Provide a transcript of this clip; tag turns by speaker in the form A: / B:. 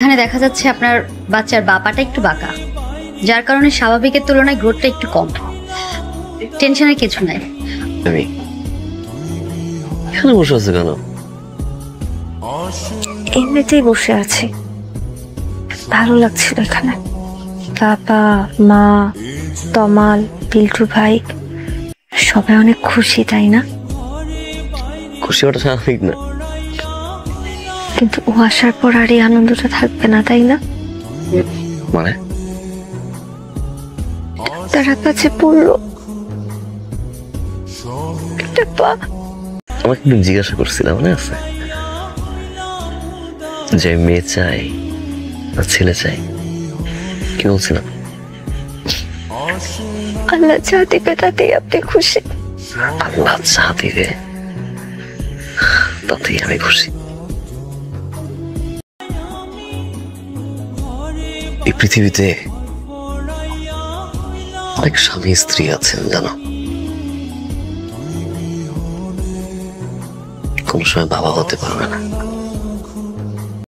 A: এখানে দেখা যাচ্ছে আপনার বাচ্চার বাপাটা একটু বাঁকা, যার কারণে স্বাভাবিকের তুলনায় গ্রোথটা একটু কম। টেনশনের কিছু নাই।
B: আমি এখানে বসে আছে কেন?
C: এমনিতেই বসে আছি, ভালো লাগছিল এখানে। বাবা, মা, তমাল, বিল্টু ভাই সবাই অনেক খুশি, তাই না?
B: খুশি হওয়াটা স্বাভাবিক না?
C: কিন্তু ও আসার পর আর এই আনন্দটা থাকবে না, তাই না?
B: মানে
C: তারা কাছে পড়লো একটা পা।
B: আমাকে একটু জিজ্ঞাসা করছিলাম, মনে আছে? যে মেয়ে চাই না ছেলে চাই, কি বলছিলাম?
C: আল্লাহ যা দিবে তাতেই আপনি খুশি।
B: আল্লাহ যা দিবে তাতেই আমি খুশি। এই পৃথিবীতে অনেক স্বামী স্ত্রী আছেন জানো, কোন সময় বাবা হতে পারবে না।